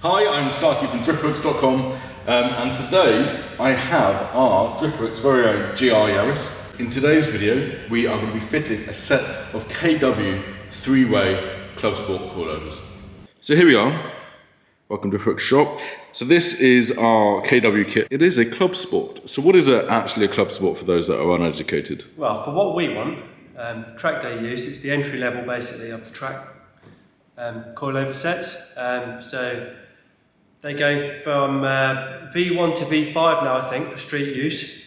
Hi, I'm Starkey from Driftworks.com and today I have our Driftworks very own GR Yaris. In today's video we are going to be fitting a set of KW 3-way Clubsport coilovers. So here we are, welcome to Driftworks shop. So this is our KW kit. It is a Clubsport. So what is actually a Clubsport for those that are uneducated? Well, for what we want, track day use, it's the entry level basically of the track coilover sets. So they go from V1 to V5 now, I think, for street use.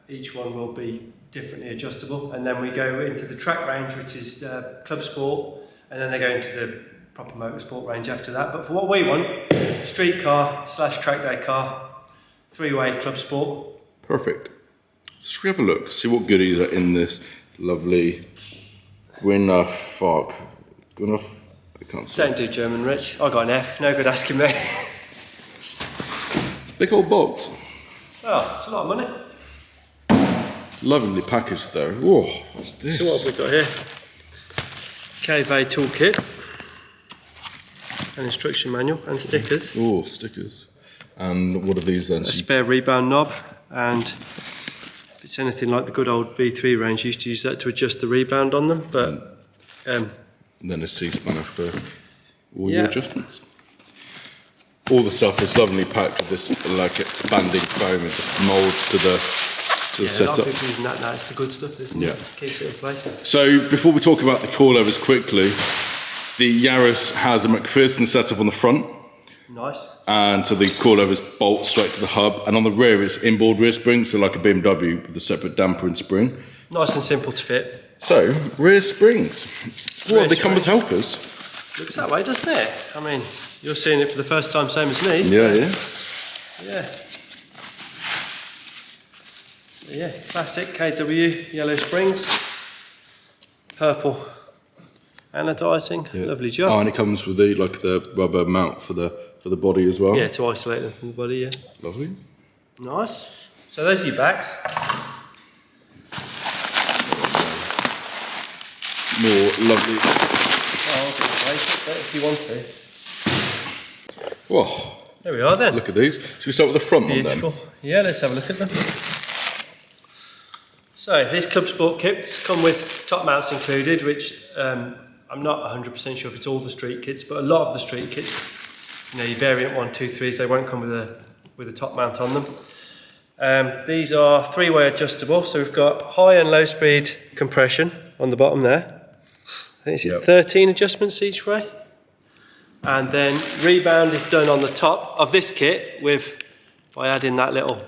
Each one will be differently adjustable, and then we go into the track range, which is Club Sport, and then they go into the proper motorsport range after that. But for what we want, street car / track day car, 3-way Club Sport. Perfect. So we have a look, see what goodies are in this lovely Gwynaf. I can't say. Don't do German, Rich. I got an F. No good asking me. Big old box. Oh, it's a lot of money. Lovely package though. Whoa, what's this? So what have we got here? KV toolkit, an instruction manual and stickers. Oh, stickers. And what are these then? A spare rebound knob, and if it's anything like the good old V3 range, you used to use that to adjust the rebound on them, but and then a C-spanner for all your adjustments. All the stuff is lovely packed with this like expanding foam and just moulds to the setup. A lot of people using that now. It's the good stuff, isn't it? Keeps it in place. So before we talk about the coilovers quickly, the Yaris has a McPherson setup on the front. Nice. And so the coilovers bolt straight to the hub, and on the rear it's inboard rear spring, so like a BMW with a separate damper and spring. Nice and simple to fit. So, rear springs. Well, they come with helpers. Looks that way, doesn't it? I mean, you're seeing it for the first time, same as me. So yeah, classic KW yellow springs, purple anodizing. Lovely job. Oh, and it comes with the rubber mount for the body as well. Yeah, to isolate them from the body. Yeah. Lovely. Nice. So those are your backs. More lovely. Oh, I'll place it, but if you want to. Whoa. There we are then. Look at these. Should we start with the front one then? Beautiful. Yeah, let's have a look at them. So these Club Sport kits come with top mounts included, which I'm not 100% sure if it's all the street kits, but a lot of the street kits, you know, your variant 1, 2, 3s, they won't come with a top mount on them. These are 3-way adjustable, so we've got high and low speed compression on the bottom there. I think it's 13 adjustments each way. And then rebound is done on the top of this kit by adding that little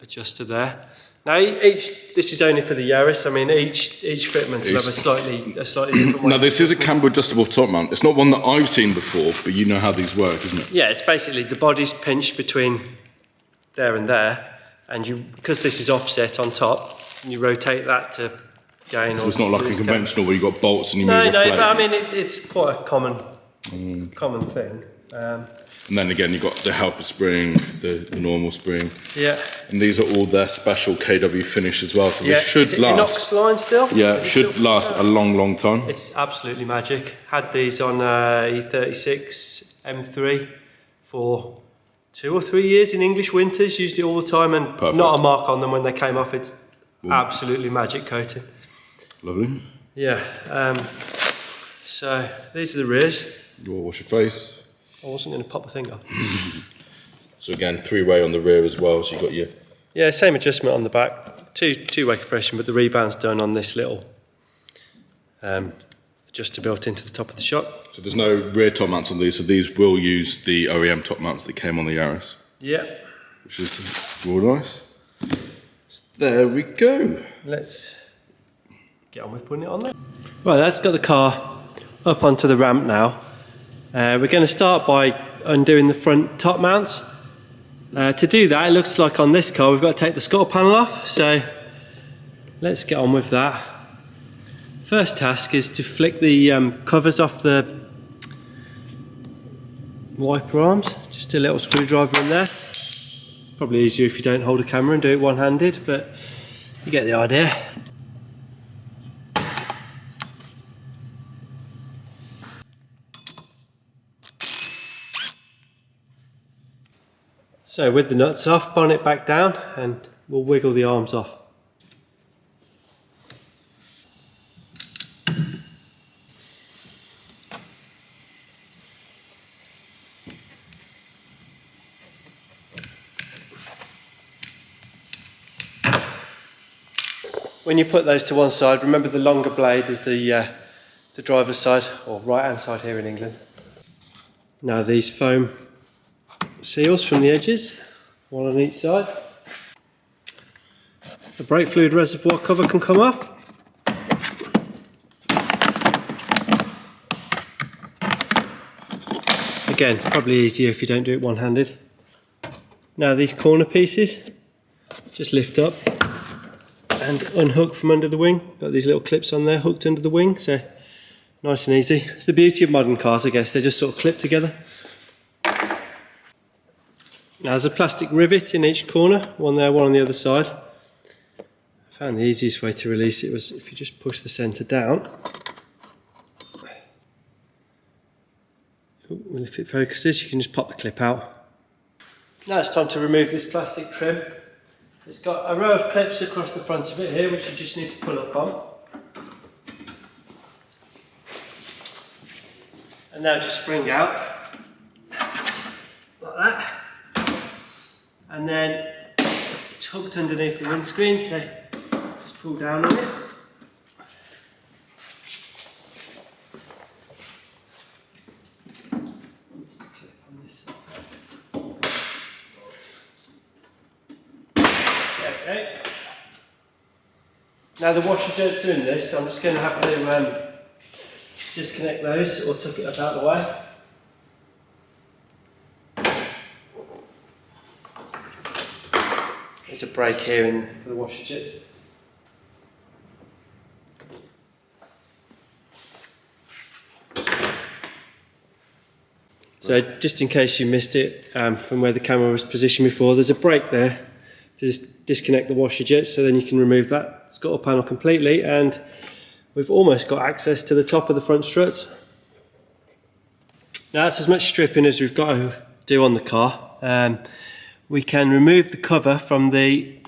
adjuster there. Now this is only for the Yaris. I mean each fitment will have a slightly different one. Now this is a camber adjustable top mount. It's not one that I've seen before, but you know how these work, isn't it? Yeah, it's basically the body's pinched between there and there, and because this is offset on top, you rotate that to gain. So it's not like a conventional where you've got bolts and you move a plate. No, but I mean it's quite a common thing. And then again, you've got the helper spring, the normal spring. Yeah. And these are all their special KW finish as well, so they should last. Inox line still? Yeah, should last a long time. It's absolutely magic. Had these on E36 M3 for 2 or 3 years in English winters. Used it all the time, and not a mark on them when they came off. It's absolutely magic coating. Lovely. Yeah. So these are the rears. Wash your face. I wasn't going to pop the thing off. So again, 3-way on the rear as well, so you've got your... Yeah, same adjustment on the back. Two-way compression, but the rebound's done on this little adjuster built into the top of the shop. So there's no rear top mounts on these, so these will use the OEM top mounts that came on the Yaris. Yeah. Which is real nice. So there we go. Let's get on with putting it on there. Right, that's got the car up onto the ramp now. We're going to start by undoing the front top mounts. To do that, it looks like on this car we've got to take the scuttle panel off, so let's get on with that. First task is to flick the covers off the wiper arms. Just a little screwdriver in there. Probably easier if you don't hold a camera and do it one-handed, but you get the idea. So with the nuts off, bonnet back down, and we'll wiggle the arms off. When you put those to one side, remember the longer blade is the driver's side, or right hand side here in England. Now these foam seals from the edges, one on each side. The brake fluid reservoir cover can come off. Again, probably easier if you don't do it one-handed. Now these corner pieces, just lift up and unhook from under the wing. Got these little clips on there hooked under the wing, so nice and easy. It's the beauty of modern cars, I guess, they just sort of clip together. Now there's a plastic rivet in each corner, one there, one on the other side. I found the easiest way to release it was if you just push the centre down. Well, if it focuses, you can just pop the clip out. Now it's time to remove this plastic trim. It's got a row of clips across the front of it here, which you just need to pull up on. And now just spring out, like that. And then it's hooked underneath the windscreen, so just pull down on it. Just a clip on this side. Okay. Now the washer jets are in this, so I'm just going to have to disconnect those or tuck it up out of the way. There's a brake here for the washer jets. So just in case you missed it from where the camera was positioned before, there's a brake there to just disconnect the washer jets, so then you can remove that scuttle panel completely, and we've almost got access to the top of the front struts. Now that's as much stripping as we've got to do on the car. We can remove the cover from the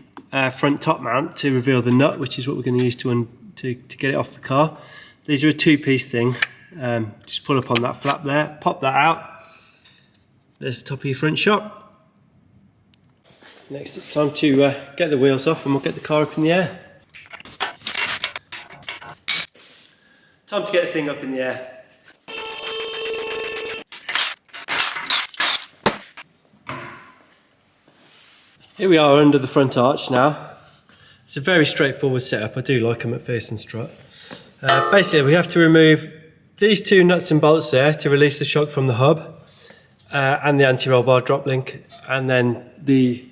front top mount to reveal the nut, which is what we're going to use to get it off the car. These are a two-piece thing. Just pull up on that flap there, pop that out. There's the top of your front shock. Next it's time to get the wheels off and we'll get the car up in the air. Time to get the thing up in the air. Here we are under the front arch now. It's a very straightforward setup. I do like them at first and strut. Basically we have to remove these two nuts and bolts there to release the shock from the hub and the anti-roll bar drop link, and then the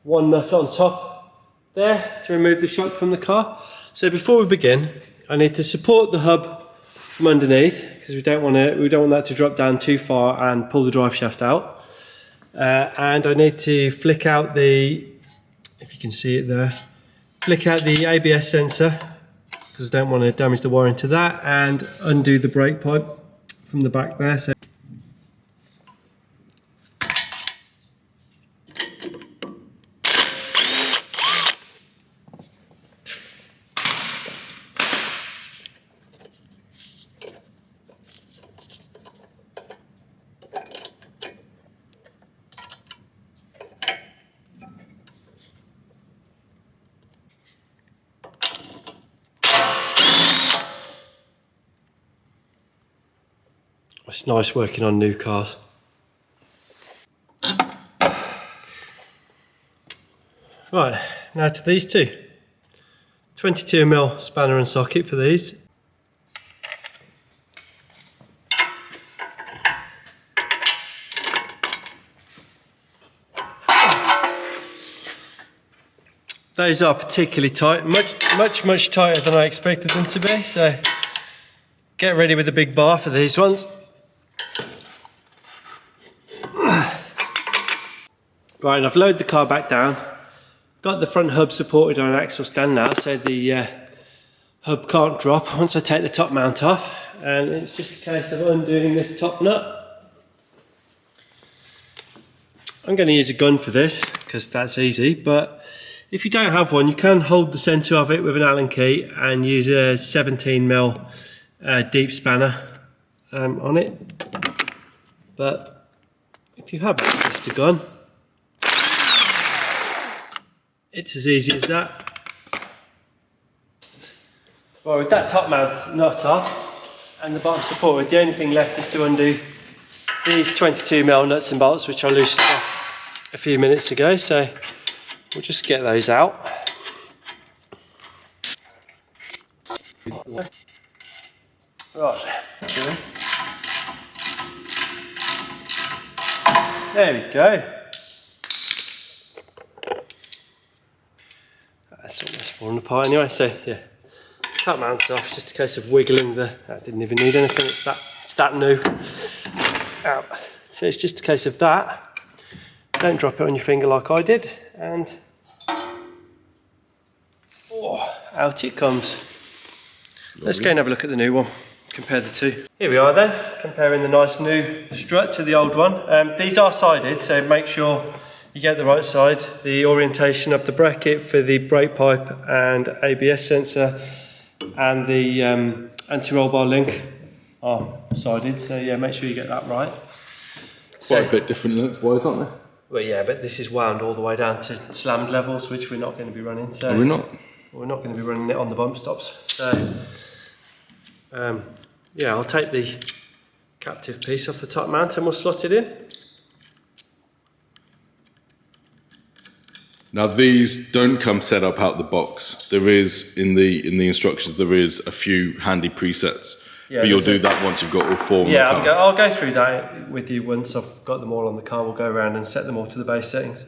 one nut on top there to remove the shock from the car. So before we begin, I need to support the hub from underneath because we don't want that to drop down too far and pull the drive shaft out. And I need to flick out the, if you can see it there, flick out the ABS sensor because I don't want to damage the wiring to that, and undo the brake pipe from the back there. So it's nice working on new cars. Right, now to these two. 22mm spanner and socket for these. Those are particularly tight, much tighter than I expected them to be, so get ready with a big bar for these ones. Right, and I've loaded the car back down. Got the front hub supported on an axle stand now, so the hub can't drop once I take the top mount off. And it's just a case of undoing this top nut. I'm going to use a gun for this because that's easy, but if you don't have one, you can hold the centre of it with an Allen key and use a 17mm deep spanner on it. But if you have just a gun, it's as easy as that. Well, with that top mount nut off and the bottom supported, the only thing left is to undo these 22mm nuts and bolts, which I loosened off a few minutes ago, so we'll just get those out. Right, there we go. That's almost falling apart anyway, so yeah. Top mount's off, it's just a case of wiggling that didn't even need anything, it's that new. Out. So it's just a case of that. Don't drop it on your finger like I did, and out it comes. Let's go and have a look at the new one, compare the two. Here we are then, comparing the nice new strut to the old one. These are sided, so make sure you get the right side. The orientation of the bracket for the brake pipe and ABS sensor and the anti-roll bar link are sided, so yeah, make sure you get that right. Quite a bit different lengthwise, aren't they? Well, yeah, but this is wound all the way down to slammed levels, which we're not going to be running. So are we not? We're not going to be running it on the bump stops. So, yeah, I'll take the captive piece off the top mount and we'll slot it in. Now these don't come set up out the box. There is in the instructions there is a few handy presets, yeah, but you'll do that once you've got all four. Yeah, I'll go through that with you once I've got them all on the car. We'll go around and set them all to the base settings.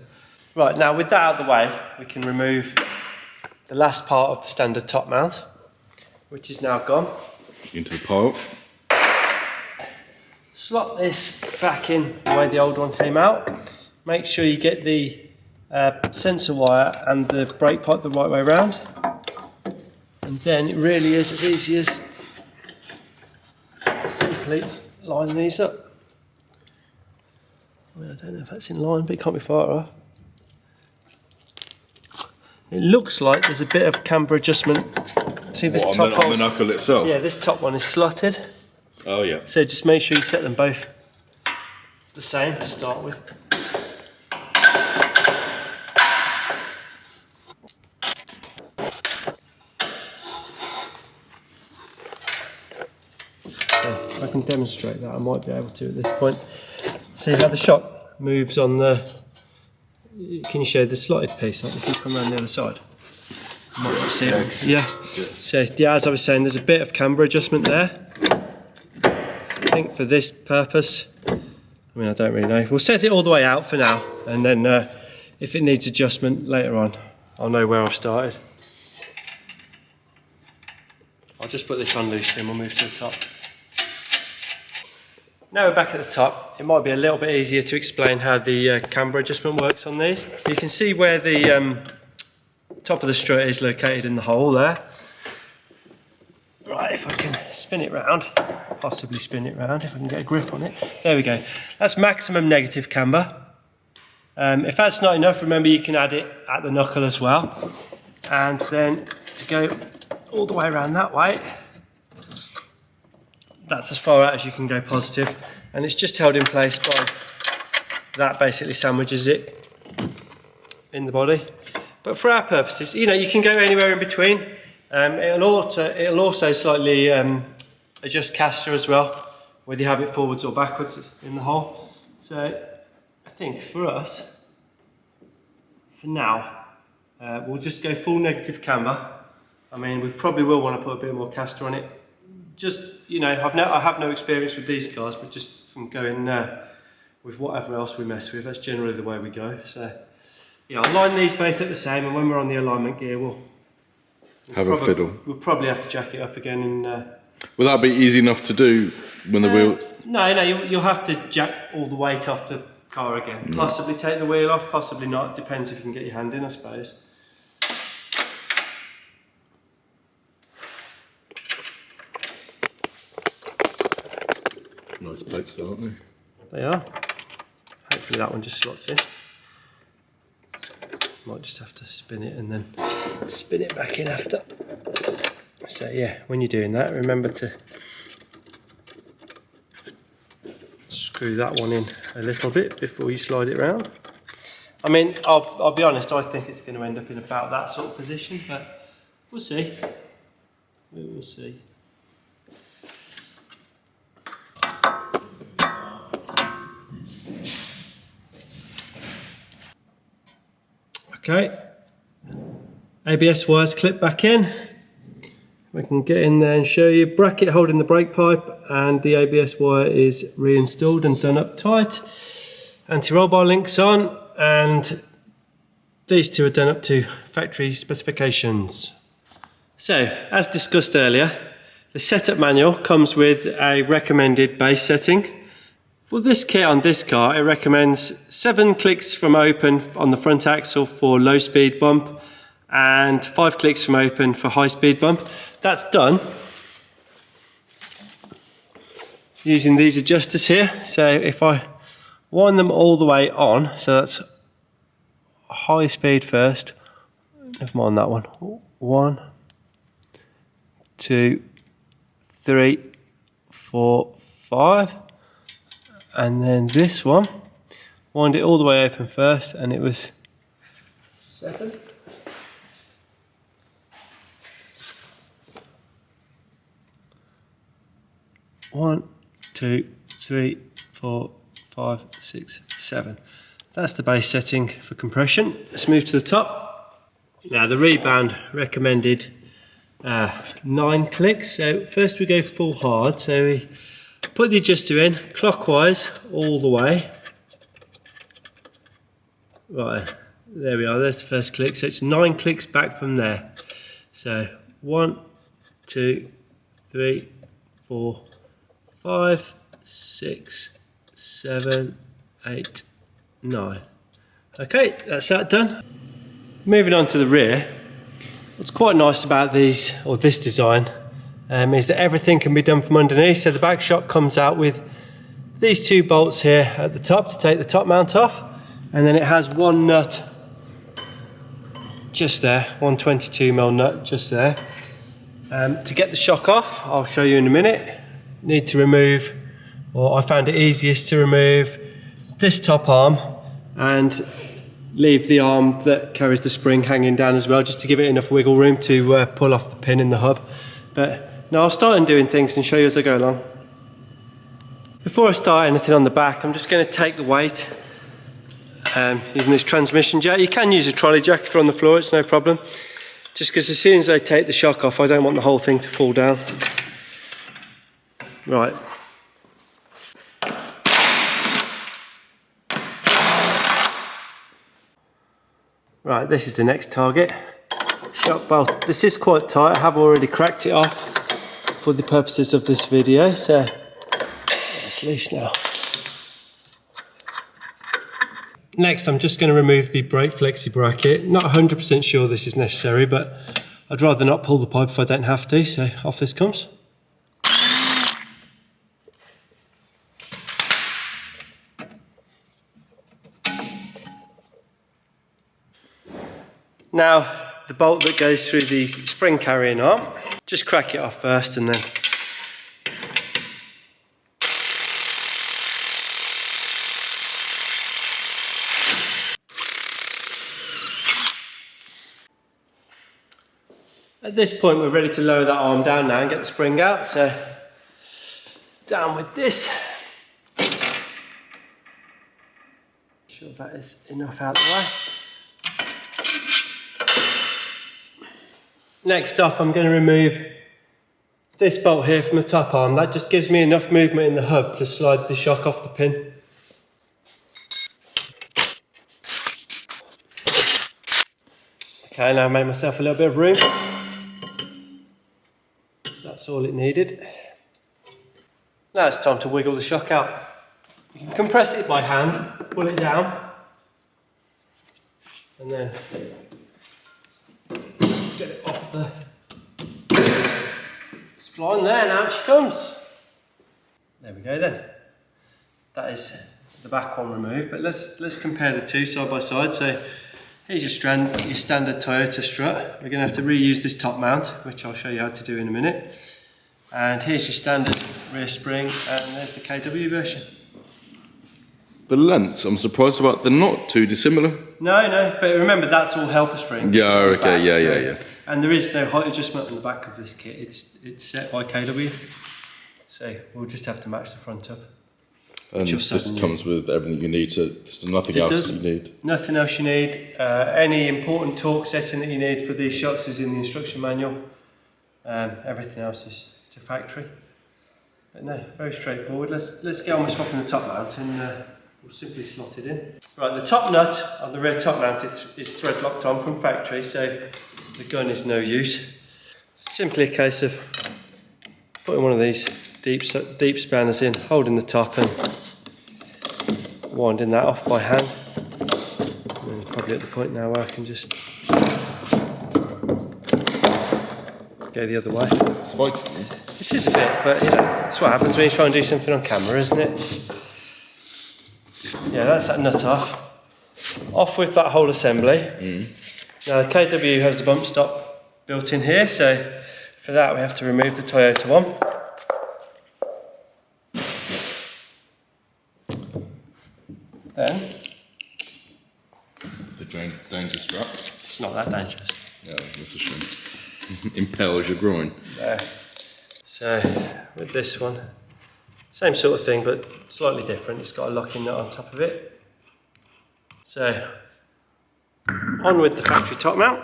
Right, now with that out of the way, we can remove the last part of the standard top mount, which is now gone. Into the pile. Slot this back in the way the old one came out. Make sure you get the sensor wire and the brake pipe the right way around, and then it really is as easy as simply line these up. I mean, I don't know if that's in line, but it can't be far off. It looks like there's a bit of camber adjustment. See this top on the knuckle itself? Yeah, this top one is slotted. Oh yeah. So just make sure you set them both the same to start with. If I can demonstrate that, I might be able to at this point. See how the shock moves on the... Can you show the slotted piece? If you come around the other side. You might not see it. Yeah. So yeah, as I was saying, there's a bit of camber adjustment there. I think for this purpose, I mean, I don't really know. We'll set it all the way out for now, and then if it needs adjustment later on, I'll know where I've started. I'll just put this on loosely and we'll move to the top. Now we're back at the top, it might be a little bit easier to explain how the camber adjustment works on these. You can see where the top of the strut is located in the hole there. Right, if I can spin it round, possibly spin it round if I can get a grip on it. There we go. That's maximum negative camber. If that's not enough, remember you can add it at the knuckle as well. And then to go all the way around that way, that's as far out as you can go positive, and it's just held in place by that. Basically sandwiches it in the body. But for our purposes, you know, you can go anywhere in between. It'll also slightly adjust caster as well, whether you have it forwards or backwards in the hole. So I think for us, for now, we'll just go full negative camber. I mean, we probably will want to put a bit more caster on it. Just, you know, I have no experience with these cars, but just from going with whatever else we mess with, that's generally the way we go. So, yeah, I'll line these both at the same, and when we're on the alignment gear, we'll have a fiddle. We'll probably have to jack it up again. And will that be easy enough to do when the wheel? No, you'll have to jack all the weight off the car again. Possibly take the wheel off, possibly not. Depends if you can get your hand in, I suppose. Nice plates, aren't they? They are. hopefully that one just slots in. Might just have to spin it and then spin it back in after. So yeah, when you're doing that, remember to screw that one in a little bit before you slide it around. I mean, I'll be honest, I think it's going to end up in about that sort of position, but we'll see. We will see. Okay, ABS wires clip back in. We can get in there and show you. Bracket holding the brake pipe, and the ABS wire is reinstalled and done up tight. Anti-roll bar links on, and these two are done up to factory specifications. So, as discussed earlier, the setup manual comes with a recommended base setting. For this kit on this car, it recommends 7 clicks from open on the front axle for low speed bump and 5 clicks from open for high speed bump. That's done using these adjusters here. So if I wind them all the way on, so that's high speed first, never mind that one. 1, 2, 3, 4, 5. And then this one, wind it all the way open first, and it was 7. One, 2, 3, 4, 5, 6, 7. That's the base setting for compression. Let's move to the top. Now the rebound recommended 9 clicks. So first we go full hard. So we put the adjuster in clockwise all the way. Right, there we are, there's the first click. So it's 9 clicks back from there. So 1, 2, 3, 4, 5, 6, 7, 8, 9. Okay, that's that done. Moving on to the rear. What's quite nice about these, or this design, is that everything can be done from underneath. So the back shock comes out with these 2 bolts here at the top to take the top mount off, and then it has one nut just there, 122mm nut just there. To get the shock off, I'll show you in a minute, need to remove, or I found it easiest to remove this top arm and leave the arm that carries the spring hanging down as well, just to give it enough wiggle room to pull off the pin in the hub. But now I'll start on doing things and show you as I go along. Before I start anything on the back, I'm just going to take the weight using this transmission jack. You can use a trolley jack if you're on the floor, it's no problem. Just because as soon as I take the shock off, I don't want the whole thing to fall down. Right. Right, this is the next target. Shock bolt. This is quite tight. I have already cracked it off for the purposes of this video, so it's loose now. Next, I'm just going to remove the brake flexi bracket. Not 100% sure this is necessary, but I'd rather not pull the pipe if I don't have to, so off this comes. Now, the bolt that goes through the spring carrying arm, just crack it off first and then at this point we're ready to lower that arm down now and get the spring out, so down with this. Sure that is enough out the way. Next off, I'm going to remove this bolt here from the top arm. That just gives me enough movement in the hub to slide the shock off the pin. Okay, now make myself a little bit of room. That's all it needed. Now it's time to wiggle the shock out. You can compress it by hand, pull it down, and then get it off the spline there, and out she comes. There we go then. That is the back one removed, but let's compare the two side by side. So here's your standard Toyota strut. We're going to have to reuse this top mount, which I'll show you how to do in a minute. And here's your standard rear spring, and there's the KW version. The lengths, I'm surprised about, they're not too dissimilar. No, but remember that's all helper spring. Yeah, okay, yeah. And there is no height adjustment on the back of this kit. It's set by KW, so we'll just have to match the front up. And this comes with everything you need, so there's nothing else you need. Nothing else you need. Any important torque setting that you need for these shocks is in the instruction manual. Everything else is to factory. But no, very straightforward. Let's get on with swapping the top mount, and we'll simply slot it in. Right, the top nut on the rear top mount is thread locked on from factory, so the gun is no use. It's simply a case of putting one of these deep spanners in, holding the top and winding that off by hand. And probably at the point now where I can just go the other way. It's fighting. It is a bit, but you know, that's what happens when you try and do something on camera, isn't it? Yeah, that's that nut off. Off with that whole assembly. Now the KW has the bump stop built in here, so for that we have to remove the Toyota one. Then The danger strap. it's not that dangerous. Yeah, that's a shame. Impels your groin. There. So with this one, same sort of thing but slightly different. It's got a locking nut on top of it. So on with the factory top mount.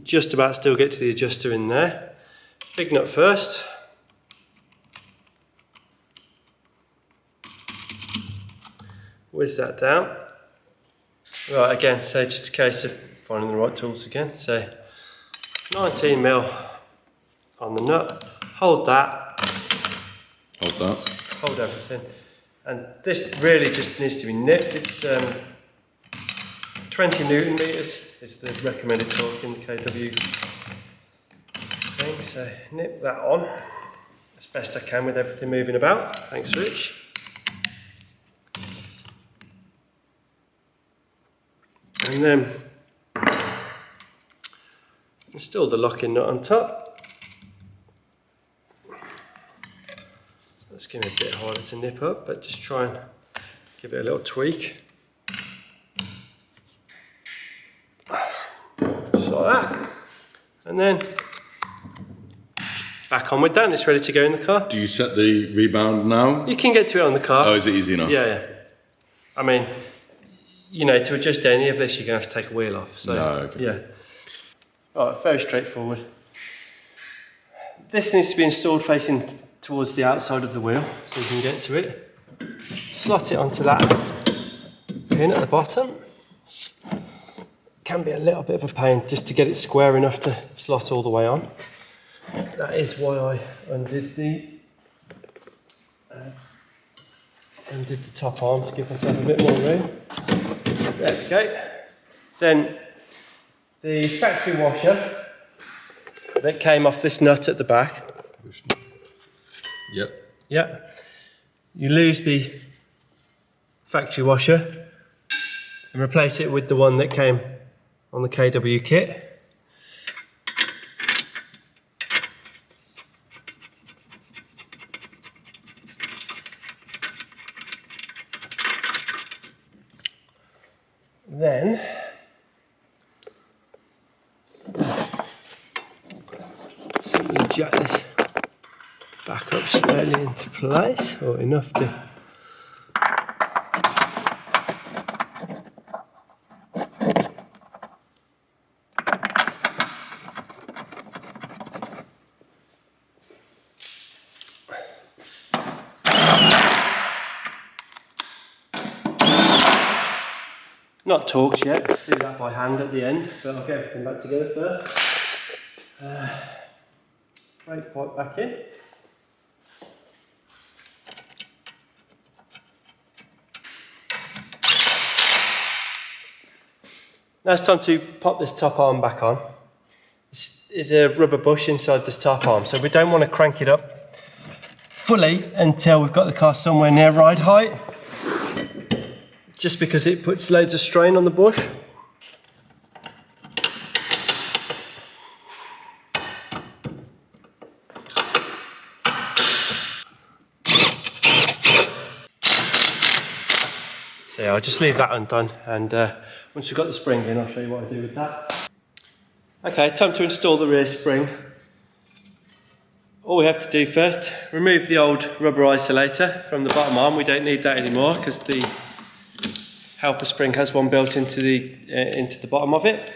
Just about still get to the adjuster in there. Big nut first. Whiz that down. Right, again, so just a case of finding the right tools again. So 19mm on the nut. Hold that. Hold that. Hold everything. And this really just needs to be nipped. It's 20 Newton meters is the recommended torque in the KW thing. So nip that on as best I can with everything moving about. Thanks, Rich. And then install the locking nut on top. That's going to be a bit harder to nip up, but just try and give it a little tweak. Just like that. And then back on with that, and it's ready to go in the car. Do you set the rebound now? You can get to it on the car. Oh, is it easy enough? Yeah. I mean, you know, to adjust any of this, you're going to have to take a wheel off. So, no, okay. Yeah. Alright, very straightforward. This needs to be installed facing towards the outside of the wheel, so you can get to it. Slot it onto that pin at the bottom. Can be a little bit of a pain just to get it square enough to slot all the way on. That is why I undid the top arm to give myself a bit more room. There we go. Then the factory washer that came off this nut at the back. Yep. Yeah. You lose the factory washer and replace it with the one that came on the KW kit. Then simply jack this back up slowly into place, or enough to not torqued yet, do that by hand at the end, but I'll get everything back together first. Brake pipe back in. Now it's time to pop this top arm back on. This is a rubber bush inside this top arm, so we don't want to crank it up fully until we've got the car somewhere near ride height. just because it puts loads of strain on the bush. So yeah, I'll just leave that undone, and once we've got the spring in, I'll show you what I do with that. Okay, time to install the rear spring. All we have to do first, remove the old rubber isolator from the bottom arm. We don't need that anymore because the helper spring has one built into the bottom of it.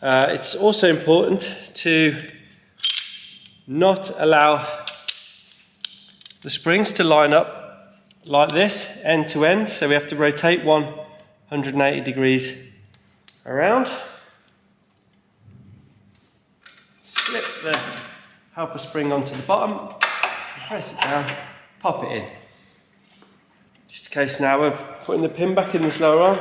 It's also important to not allow the springs to line up like this, end to end, so we have to rotate 180 degrees around. Slip the helper spring onto the bottom, press it down, pop it in. Just a case now of putting the pin back in this lower arm.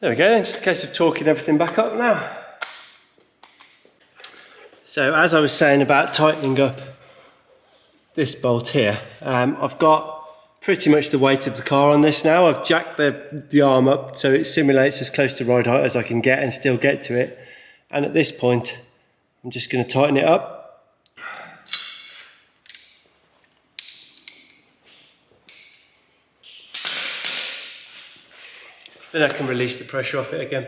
There we go, then just a case of torquing everything back up now. So as I was saying about tightening up this bolt here, I've got pretty much the weight of the car on this now. I've jacked the arm up so it simulates as close to ride height as I can get and still get to it. And at this point, I'm just going to tighten it up. Then I can release the pressure off it again.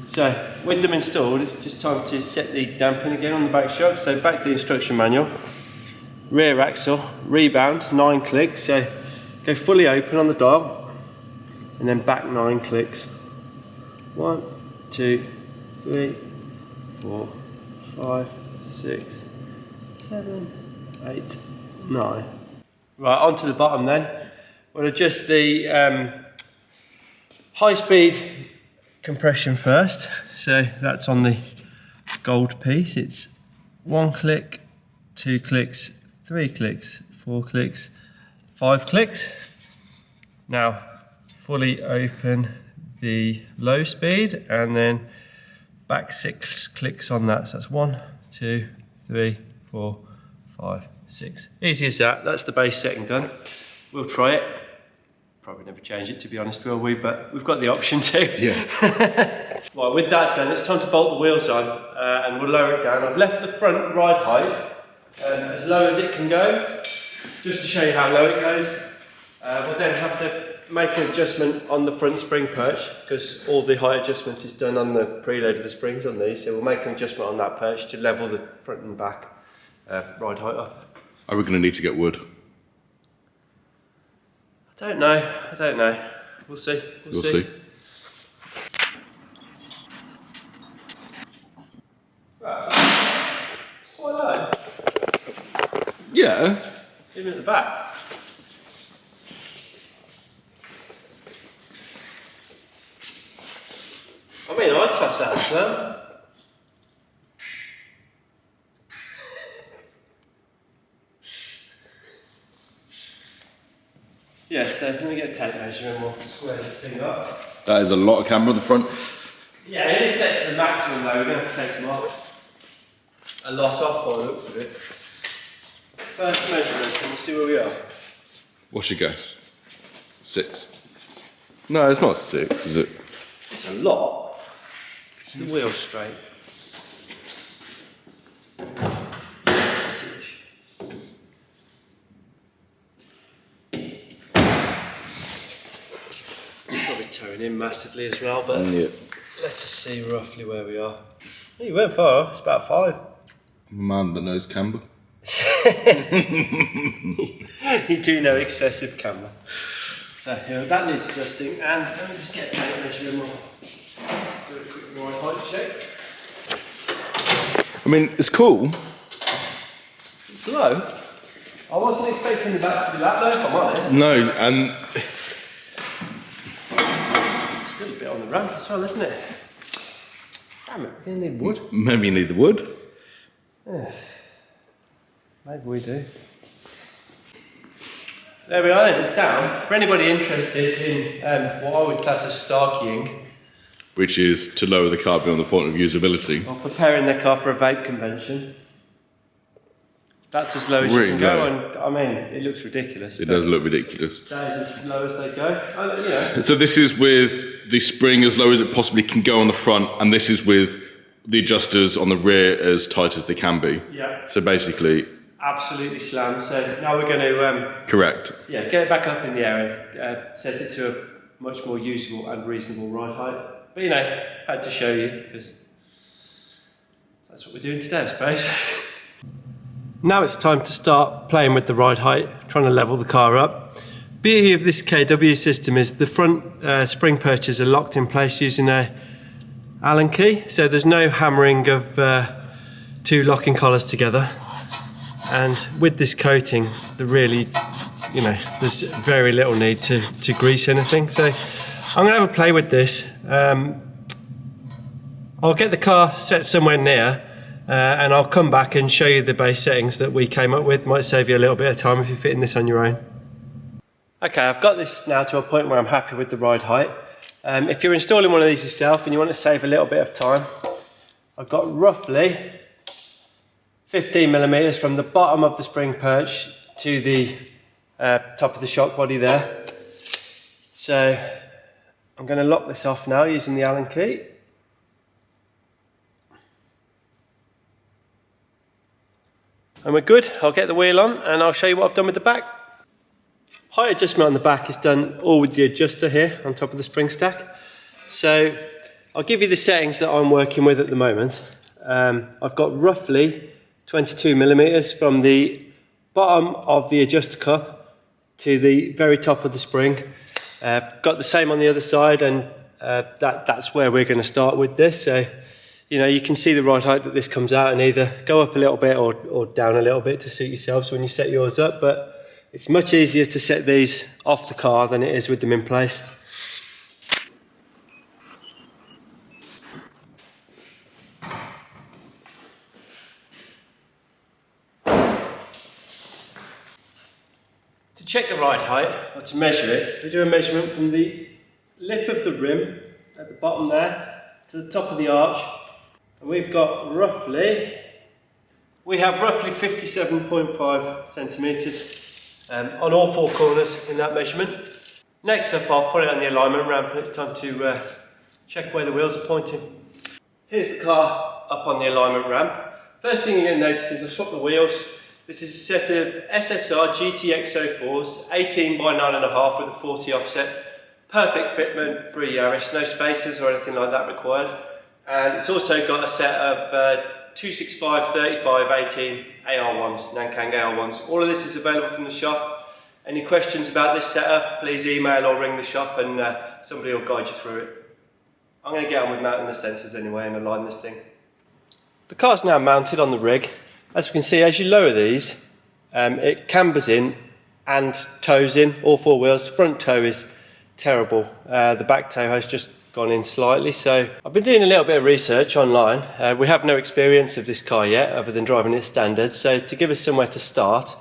So, with them installed, it's just time to set the damping again on the back shock. So back to the instruction manual. Rear axle, rebound, 9 clicks. So go fully open on the dial, and then back 9 clicks. 1, 2, 3, 4, 5, 6, 7, 8, 9. Right, onto the bottom then. We'll adjust the high speed compression first. So that's on the gold piece. It's 1 click, 2 clicks, 3 clicks, 4 clicks, 5 clicks. Now fully open the low speed and then back 6 clicks on that. So that's 1, 2, 3, 4, 5, 6. Easy as that. That's the base setting done. We'll try it. Probably never change it, to be honest, will we? But we've got the option to. Yeah. Right, with that done, it's time to bolt the wheels on, and we'll lower it down. I've left the front ride height as low as it can go, just to show you how low it goes. We'll then have to make an adjustment on the front spring perch, because all the height adjustment is done on the preload of the springs on these. So we'll make an adjustment on that perch to level the front and back ride height up. Are we going to need to get wood? I don't know. We'll see. We'll see. Right. It's quite low. Yeah. Even at the back. I mean, I'd class that as low. Yeah, so let me get a tape measure and we'll square this thing up. That is a lot of camber on the front. Yeah, it is set to the maximum though, we're going to have to take some off. A lot off by the looks of it. First measurement, and we'll see where we are. What's your guess? 6. No, it's not 6, is it? It's a lot. Is the wheel straight? Towing in massively as well, but yeah. Let's just see roughly where we are. Oh, you weren't far off, it's about 5. Man that knows camber. You do know excessive camber. So yeah, that needs adjusting, and let me just get a tape measure and we'll do a quick ride height check. I mean, it's cool. It's low. I wasn't expecting the back to be that low, if I'm honest. No, and still a bit on the ramp as well, isn't it? Damn it, we need wood. Maybe you need the wood. Yeah. Maybe we do. There we are then, it's down. For anybody interested in what I would class as starkeying, which is to lower the car beyond the point of usability. or preparing their car for a vape convention, That's as low as you can go, and I mean, it looks ridiculous. It does look ridiculous. That is as low as they go. You know. So this is with the spring as low as it possibly can go on the front, and this is with the adjusters on the rear as tight as they can be. Yeah. So basically, absolutely slammed. So now we're going to correct. Yeah, get it back up in the air and set it to a much more usable and reasonable ride height. But you know, had to show you because that's what we're doing today, I suppose. Now it's time to start playing with the ride height, trying to level the car up. Beauty of this KW system is the front spring perches are locked in place using a Allen key, so there's no hammering of two locking collars together. And with this coating, there's very little need to grease anything. So I'm going to have a play with this. I'll get the car set somewhere near. And I'll come back and show you the base settings that we came up with. Might save you a little bit of time if you're fitting this on your own. Okay, I've got this now to a point where I'm happy with the ride height. If you're installing one of these yourself and you want to save a little bit of time, I've got roughly 15mm from the bottom of the spring perch to the top of the shock body there. So I'm going to lock this off now using the Allen key. And we're good. I'll get the wheel on and I'll show you what I've done with the back. Height adjustment on the back is done all with the adjuster here on top of the spring stack. So I'll give you the settings that I'm working with at the moment. I've got roughly 22mm from the bottom of the adjuster cup to the very top of the spring. Got the same on the other side, and that's where we're going to start with this. So you know, you can see the ride height that this comes out, and either go up a little bit or down a little bit to suit yourselves when you set yours up, but it's much easier to set these off the car than it is with them in place. To check the ride height, or to measure it, we do a measurement from the lip of the rim at the bottom there to the top of the arch. We've got roughly 57.5 centimetres on all four corners in that measurement. Next up, I'll put it on the alignment ramp, and it's time to check where the wheels are pointing. Here's the car up on the alignment ramp. First thing you're going to notice is I've swapped the wheels. This is a set of SSR GTX04s, 18 by 9.5 with a 40 offset. Perfect fitment for a Yaris, no spacers or anything like that required. And it's also got a set of 265, 35, 18 AR1s, Nankang AR1s. All of this is available from the shop. Any questions about this setup, please email or ring the shop and somebody will guide you through it. I'm going to get on with mounting the sensors anyway and align this thing. The car's now mounted on the rig. As you can see, as you lower these, it cambers in and toes in, all four wheels. Front toe is terrible. The back toe has just gone in slightly. So I've been doing a little bit of research online. We have no experience of this car yet other than driving it standard, so to give us somewhere to start,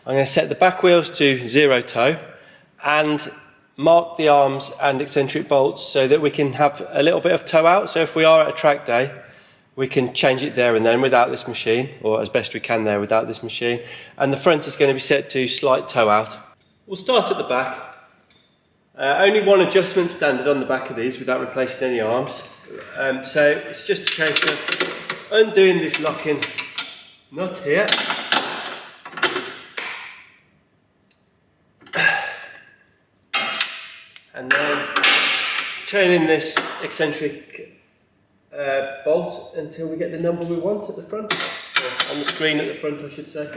I'm going to set the back wheels to 0 toe and mark the arms and eccentric bolts so that we can have a little bit of toe out. So if we are at a track day, we can change it there and then without this machine, or as best we can there without this machine. And the front is going to be set to slight toe out. We'll start at the back. Only one adjustment standard on the back of these without replacing any arms. So it's just a case of undoing this locking nut here. And then turning this eccentric bolt until we get the number we want at the front, or on the screen at the front I should say.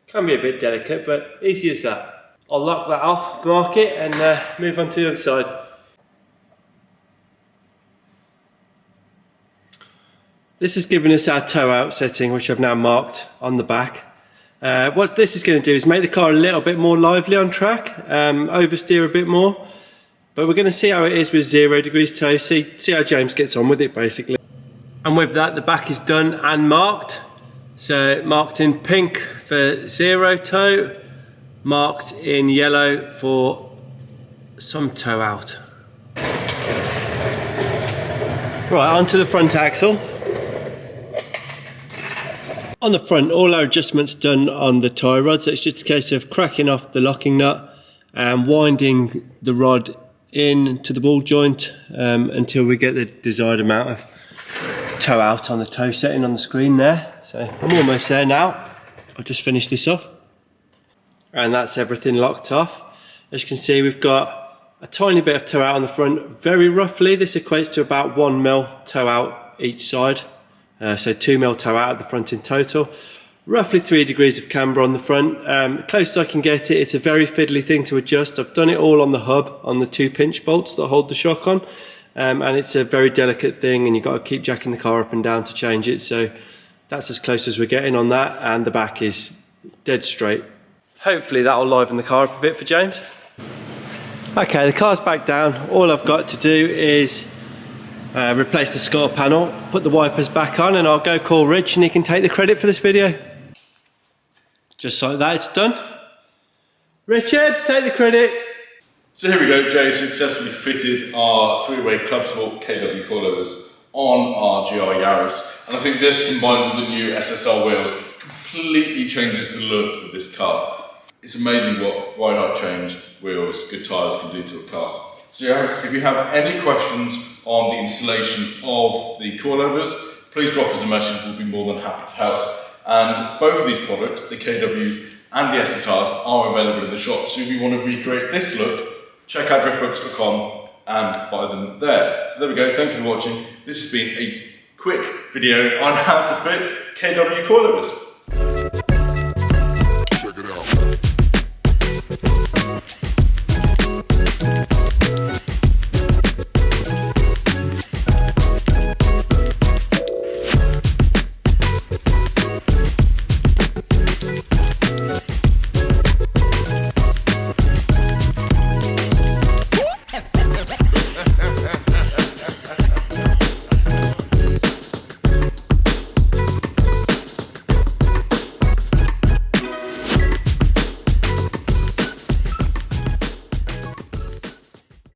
Can be a bit delicate, but easy as that. I'll lock that off, mark it, and move on to the other side. This has given us our toe out setting, which I've now marked on the back. What this is going to do is make the car a little bit more lively on track, oversteer a bit more. But we're going to see how it is with 0 degrees toe, see how James gets on with it basically. And with that, the back is done and marked. So marked in pink for 0 toe, marked in yellow for some toe out. Right, onto the front axle. On the front, all our adjustments done on the tie rod, so it's just a case of cracking off the locking nut and winding the rod in to the ball joint until we get the desired amount of toe out on the toe setting on the screen there. So I'm almost there now. I'll just finish this off. And that's everything locked off. As you can see, we've got a tiny bit of toe out on the front. Very roughly, this equates to about 1 mil toe out each side. So 2 mil toe out at the front in total. Roughly 3 degrees of camber on the front. Close as I can get it, it's a very fiddly thing to adjust. I've done it all on the hub, on the 2 pinch bolts that hold the shock on. And it's a very delicate thing, and you've got to keep jacking the car up and down to change it. So that's as close as we're getting on that, and the back is dead straight. Hopefully that'll liven the car up a bit for James. Okay, the car's back down. All I've got to do is replace the scutter panel, put the wipers back on, and I'll go call Rich and he can take the credit for this video. Just like that, it's done. Richard, take the credit. So here we go, Jay successfully fitted our 3-way Clubsport KW Coilovers on our GR Yaris. And I think this, combined with the new SSR wheels, completely changes the look of this car. It's amazing what wide arc change, wheels, good tyres can do to a car. So if you have any questions on the installation of the coilovers, please drop us a message, we'll be more than happy to help. And both of these products, the KWs and the SSRs, are available in the shop. So if you want to recreate this look, check out Driftworks.com and buy them there. So there we go, thank you for watching. This has been a quick video on how to fit KW coilovers.